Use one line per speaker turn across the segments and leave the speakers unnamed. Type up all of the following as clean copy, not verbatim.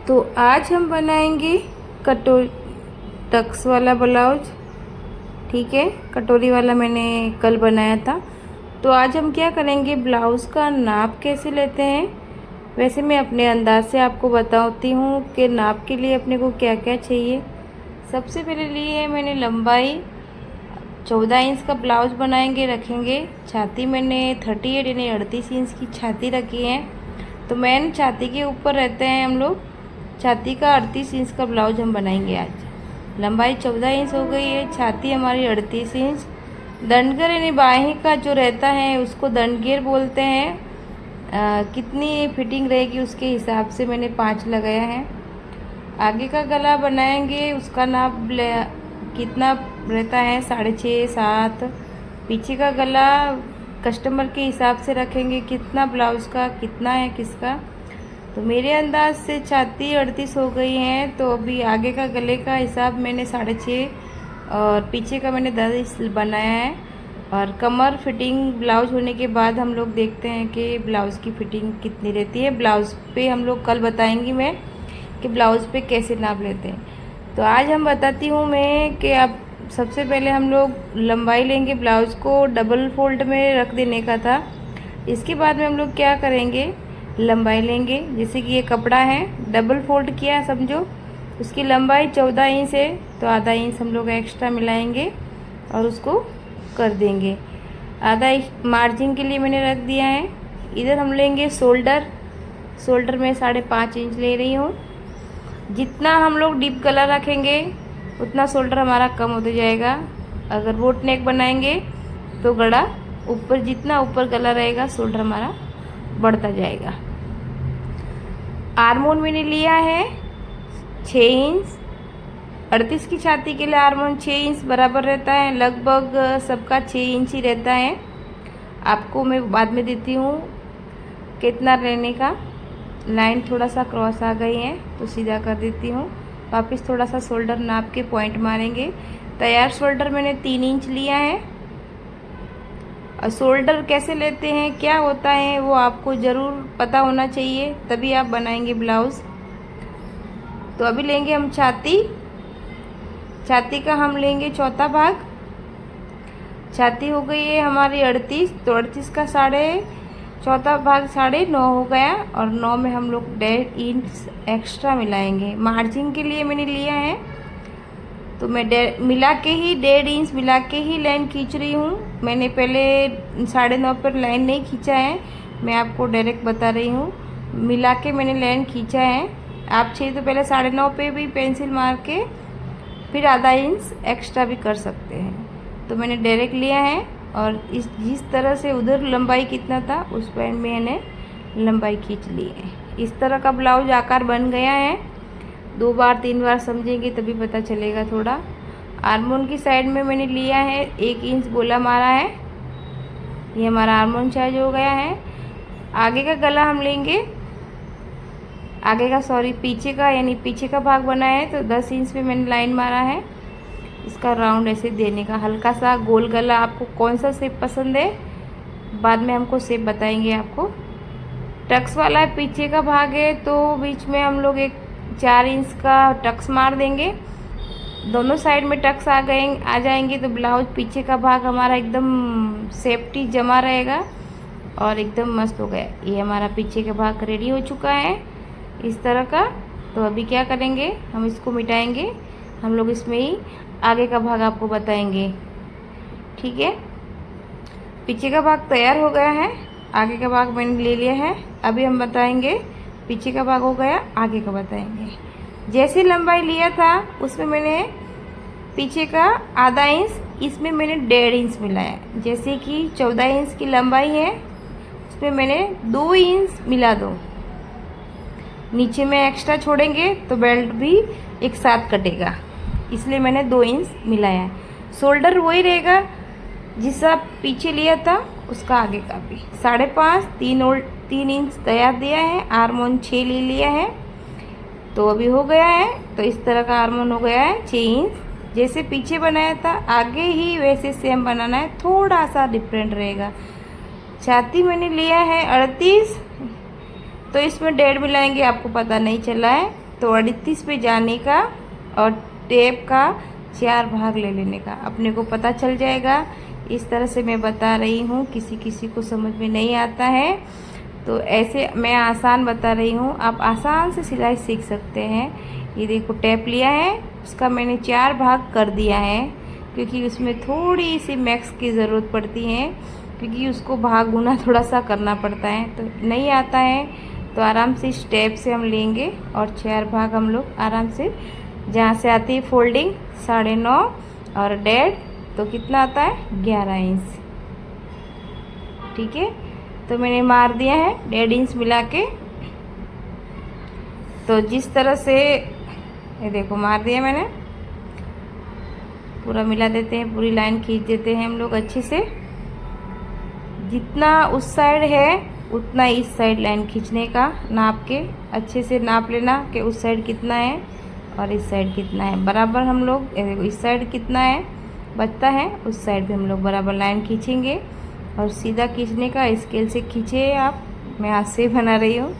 तो आज हम बनाएंगे टक्स वाला ब्लाउज। ठीक है, कटोरी वाला मैंने कल बनाया था। तो आज हम क्या करेंगे, ब्लाउज़ का नाप कैसे लेते हैं। वैसे मैं अपने अंदाज से आपको बताती हूँ कि नाप के लिए अपने को क्या क्या चाहिए। सबसे पहले लिए मैंने लंबाई 14 इंच का ब्लाउज बनाएंगे, रखेंगे। छाती मैंने 38 यानी 38 इंच की छाती रखी है। तो मेन छाती के ऊपर रहते हैं हम लोग। छाती का 38 इंच का ब्लाउज हम बनाएंगे आज। लंबाई 14 इंच हो गई है, छाती हमारी 38 इंच। दंडगर यानी बाहीं का जो रहता है उसको दंडगेर बोलते हैं। कितनी फिटिंग रहेगी उसके हिसाब से मैंने 5 लगाया है। आगे का गला बनाएंगे, उसका नाप कितना रहता है 6.5 7। पीछे का गला कस्टमर के हिसाब से रखेंगे, कितना ब्लाउज़ का कितना है किसका। तो मेरे अंदाज से छाती 38 हो गई है। तो अभी आगे का गले का हिसाब मैंने 6.5 और पीछे का मैंने 10 बनाया है। और कमर फिटिंग ब्लाउज होने के बाद हम लोग देखते हैं कि ब्लाउज़ की फिटिंग कितनी रहती है। ब्लाउज़ पे हम लोग कल बताएंगी मैं कि ब्लाउज़ पे कैसे नाप लेते हैं। तो आज हम बताती हूँ मैं कि अब सबसे पहले हम लोग लंबाई लेंगे। ब्लाउज़ को डबल फोल्ड में रख देने का था। इसके बाद में हम लोग क्या करेंगे, लंबाई लेंगे। जैसे कि ये कपड़ा है, डबल फोल्ड किया समझो, उसकी लंबाई 14 इंच है। तो आधा इंच हम लोग एक्स्ट्रा मिलाएंगे और उसको कर देंगे। आधा मार्जिन के लिए मैंने रख दिया है। इधर हम लेंगे शोल्डर में 5.5 इंच ले रही हूँ। जितना हम लोग डीप गला रखेंगे उतना शोल्डर हमारा कम होता जाएगा। अगर बोट नेक बनाएंगे तो गला ऊपर, जितना ऊपर गला रहेगा शोल्डर हमारा बढ़ता जाएगा। आर्मोन मैंने लिया है 6 इंच। 38 की छाती के लिए आर्मोन 6 इंच बराबर रहता है। लगभग सबका 6 इंच ही रहता है। आपको मैं बाद में देती हूँ कितना रहने का। लाइन थोड़ा सा क्रॉस आ गई है तो सीधा कर देती हूँ। वापस थोड़ा सा शोल्डर नाप के पॉइंट मारेंगे। तैयार शोल्डर मैंने 3 इंच लिया है। और शोल्डर कैसे लेते हैं, क्या होता है, वो आपको ज़रूर पता होना चाहिए, तभी आप बनाएंगे ब्लाउज़। तो अभी लेंगे हम छाती का हम लेंगे चौथा भाग। छाती हो गई है हमारी 38, तो 38 का चौथा भाग 9.5 हो गया। और 9 में हम लोग 1.5 इंच एक्स्ट्रा मिलाएंगे। मार्जिन के लिए मैंने लिया है, तो मैं मिला के ही 1.5 इंच मिला के ही लाइन खींच रही हूँ। मैंने पहले 9.5 पर लाइन नहीं खींचा है, मैं आपको डायरेक्ट बता रही हूँ। मिला के मैंने लाइन खींचा है। आप चाहिए तो पहले 9.5 पे भी पेंसिल मार के फिर आधा इंच एक्स्ट्रा भी कर सकते हैं। तो मैंने डायरेक्ट लिया है और जिस तरह से उधर लंबाई कितना था उस पॉइंट में मैंने लंबाई खींच ली है। इस तरह का ब्लाउज आकार बन गया है। 2 बार 3 बार समझेंगे तभी पता चलेगा थोड़ा। आर्मोन की साइड में मैंने लिया है 1 इंच गोला मारा है। ये हमारा आर्मोन साइज हो गया है। आगे का गला हम लेंगे, पीछे का, यानी पीछे का भाग बना है तो 10 इंच पे मैंने लाइन मारा है। इसका राउंड ऐसे देने का, हल्का सा गोल गला। आपको कौन सा शेप पसंद है, बाद में हमको शेप बताएंगे आपको। टक्स वाला पीछे का भाग है तो बीच में हम लोग एक 4 इंच का टक्स मार देंगे। दोनों साइड में टक्स आ जाएंगे तो ब्लाउज पीछे का भाग हमारा एकदम सेफ्टी जमा रहेगा और एकदम मस्त हो गया। ये हमारा पीछे का भाग रेडी हो चुका है इस तरह का। तो अभी क्या करेंगे, हम इसको मिटाएंगे। हम लोग इसमें ही आगे का भाग आपको बताएंगे। ठीक है, पीछे का भाग तैयार हो गया है, आगे का भाग मैंने ले लिया है। अभी हम बताएंगे, पीछे का भाग हो गया, आगे का बताएंगे। जैसे लंबाई लिया था उसमें मैंने पीछे का आधा इंच, इसमें मैंने 1.5 इंच मिलाया। जैसे कि 14 इंच की लंबाई है, उसमें मैंने 2 इंच मिला दो। नीचे में एक्स्ट्रा छोड़ेंगे तो बेल्ट भी एक साथ कटेगा, इसलिए मैंने 2 इंच मिलाया है। शोल्डर वही रहेगा जिसका पीछे लिया था, उसका आगे का भी 5.5 3 इंच तैयार दिया है। आर्मोन 6 ले लिया है। तो अभी हो गया है, तो इस तरह का आर्मोन हो गया है 6 इंच। जैसे पीछे बनाया था आगे ही वैसे सेम बनाना है, थोड़ा सा डिफरेंट रहेगा। छाती मैंने लिया है 38, तो इसमें 1.5 मिलाएंगे, आपको पता नहीं चला है। तो 38 पे जाने का और टेप का 4 भाग ले लेने का अपने को पता चल जाएगा। इस तरह से मैं बता रही हूँ, किसी किसी को समझ में नहीं आता है तो ऐसे मैं आसान बता रही हूँ, आप आसान से सिलाई सीख सकते हैं। ये देखो टेप लिया है, उसका मैंने 4 भाग कर दिया है क्योंकि उसमें थोड़ी सी मैक्स की ज़रूरत पड़ती है, क्योंकि उसको भाग गुना थोड़ा सा करना पड़ता है। तो नहीं आता है तो आराम से इस टेप से हम लेंगे और 4 भाग हम लोग आराम से, जहाँ से आती है फोल्डिंग 9.5 और 1.5, तो कितना आता है 11 इंच। ठीक है, तो मैंने मार दिया है 1.5 इंच मिला के। तो जिस तरह से ये देखो मार दिया मैंने, पूरा मिला देते हैं, पूरी लाइन खींच देते हैं हम लोग अच्छे से। जितना उस साइड है उतना इस साइड लाइन खींचने का, नाप के अच्छे से नाप लेना कि उस साइड कितना है और इस साइड कितना है। बराबर हम लोग देखो इस साइड कितना है बचता है, उस साइड भी हम लोग बराबर लाइन खींचेंगे और सीधा खींचने का, स्केल से खींचे आप, मैं हाथ से बना रही हूँ।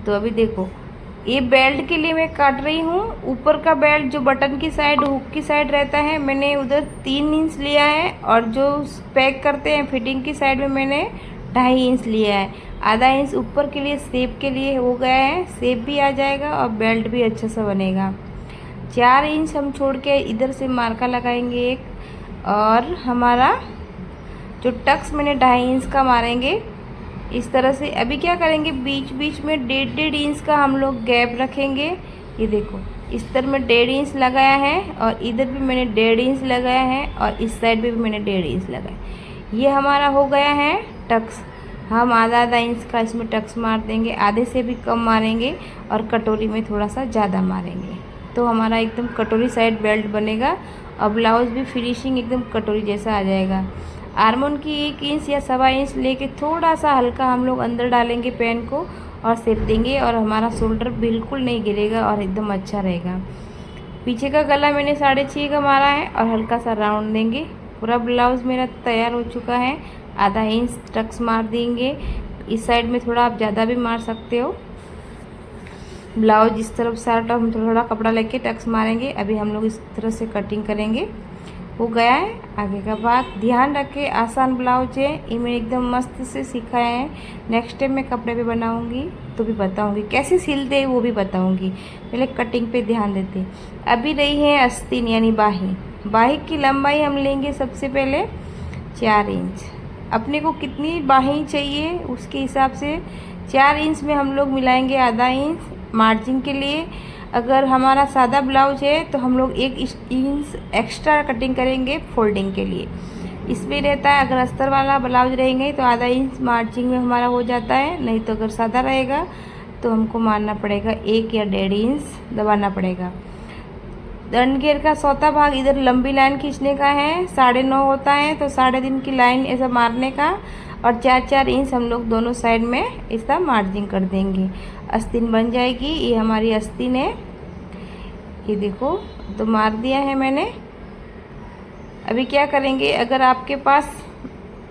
तो अभी देखो ये बेल्ट के लिए मैं काट रही हूँ, ऊपर का बेल्ट जो बटन की साइड हुक की साइड रहता है मैंने उधर 3 इंच लिया है, और जो पैक करते हैं फिटिंग की साइड में मैंने 2.5 इंच लिया है। आधा इंच ऊपर के लिए शेप के लिए हो गया है, शेप भी आ जाएगा और बेल्ट भी अच्छा सा बनेगा। 4 इंच हम छोड़ के इधर से मार्का लगाएंगे एक, और हमारा जो टक्स मैंने 2.5 इंच का मारेंगे इस तरह से। अभी क्या करेंगे, बीच बीच में 1.5 इंच का हम लोग गैप रखेंगे। ये देखो इस तरह में 1.5 इंच लगाया है और इधर भी मैंने 1.5 इंच लगाया है और इस साइड पे भी मैंने 1.5 इंच लगाया। ये हमारा हो गया है टक्स। हम आधा इंच का इसमें टक्स मार देंगे, आधे से भी कम मारेंगे और कटोरी में थोड़ा सा ज़्यादा मारेंगे, तो हमारा एकदम कटोरी साइड बेल्ट बनेगा और ब्लाउज़ भी फिनिशिंग एकदम कटोरी जैसा आ जाएगा। आर्मोन की 1 इंच या 1.25 इंच लेके थोड़ा सा हल्का हम लोग अंदर डालेंगे पेन को और सेप देंगे, और हमारा शोल्डर बिल्कुल नहीं गिरेगा और एकदम अच्छा रहेगा। पीछे का गला मैंने 6.5 का मारा है और हल्का सा राउंड देंगे। पूरा ब्लाउज़ मेरा तैयार हो चुका है। आधा इंच टक्स मार देंगे, इस साइड में थोड़ा आप ज़्यादा भी मार सकते हो। ब्लाउज इस तरफ सारा हम थोड़ा कपड़ा लेके टक्स मारेंगे। अभी हम लोग इस तरह से कटिंग करेंगे। हो गया है आगे का भाग। ध्यान रखें आसान ब्लाउज है, ये मैंने एकदम मस्त से सिखाया है। नेक्स्ट टाइम मैं कपड़े पे बनाऊंगी तो भी बताऊंगी, कैसे सिलते हैं वो भी बताऊंगी। पहले कटिंग पे ध्यान देते। अभी रही है आस्तीन यानी बाही। बाही की लंबाई हम लेंगे सबसे पहले 4 इंच। अपने को कितनी बाही चाहिए उसके हिसाब से 4 इंच में हम लोग मिलाएंगे आधा इंच मार्जिन के लिए। अगर हमारा सादा ब्लाउज है तो हम लोग 1 इंच एक्स्ट्रा कटिंग करेंगे फोल्डिंग के लिए। इसमें रहता है, अगर अस्तर वाला ब्लाउज रहेंगे तो आधा इंच मार्जिन में हमारा हो जाता है, नहीं तो अगर सादा रहेगा तो हमको मारना पड़ेगा 1 या 1.5 इंच दबाना पड़ेगा। दंड घेर का 1/4 भाग इधर लंबी लाइन खींचने का है, 9.5 होता है तो 3.5 की लाइन ऐसा मारने का, और 4-4 इंच हम लोग दोनों साइड में ऐसा मार्जिन कर देंगे। आस्तीन बन जाएगी। ये हमारी आस्तीन है, ये देखो तो मार दिया है मैंने। अभी क्या करेंगे, अगर आपके पास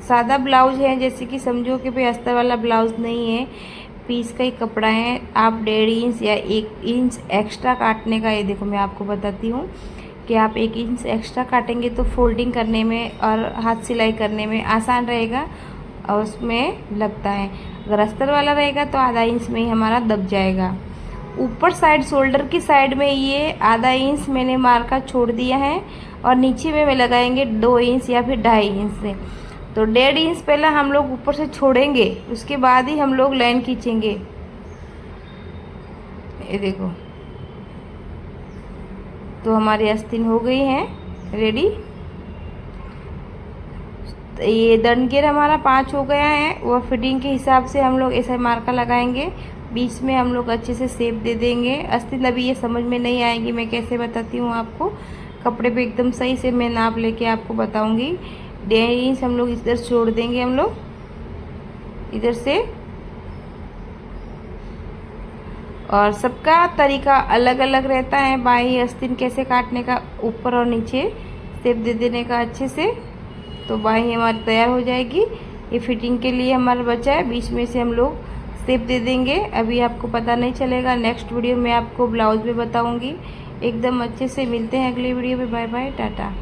सादा ब्लाउज है, जैसे कि समझो कि भाई अस्तर वाला ब्लाउज नहीं है, पीस का ही कपड़ा है, आप 1.5 इंच या 1 इंच एक्स्ट्रा काटने का, ये देखो मैं आपको बताती हूँ कि आप 1 इंच एक्स्ट्रा काटेंगे तो फोल्डिंग करने में और हाथ सिलाई करने में आसान रहेगा और उसमें लगता है। अगर अस्तर वाला रहेगा तो आधा इंच में ही हमारा दब जाएगा। ऊपर साइड शोल्डर की साइड में ये आधा इंच मैंने मार्का छोड़ दिया है और नीचे में लगाएंगे 2 इंच या फिर 2.5 इंच से। तो 1.5 इंच पहले हम लोग ऊपर से छोड़ेंगे, उसके बाद ही हम लोग लाइन खींचेंगे। ये देखो तो हमारी आस्तीन हो गई है रेडी। ये दंड घेर हमारा 5 हो गया है, वह फिटिंग के हिसाब से हम लोग ऐसा मार्का लगाएंगे। बीच में हम लोग अच्छे से शेप दे देंगे। आस्तीन अभी ये समझ में नहीं आएगी, मैं कैसे बताती हूँ आपको। कपड़े पे एकदम सही से मैं नाप लेके आपको बताऊंगी। 1.5 इंच हम लोग इधर छोड़ देंगे, हम लोग इधर से। और सबका तरीका अलग अलग रहता है, बाही आस्तीन कैसे काटने का, ऊपर और नीचे शेप दे देने का अच्छे से। तो बाही हमारी तैयार हो जाएगी। ये फिटिंग के लिए हमारा बचा है, बीच में से हम लोग शेप दे देंगे। अभी आपको पता नहीं चलेगा, नेक्स्ट वीडियो में आपको ब्लाउज में बताऊंगी। एकदम अच्छे से मिलते हैं अगली वीडियो में। Bye bye, Tata.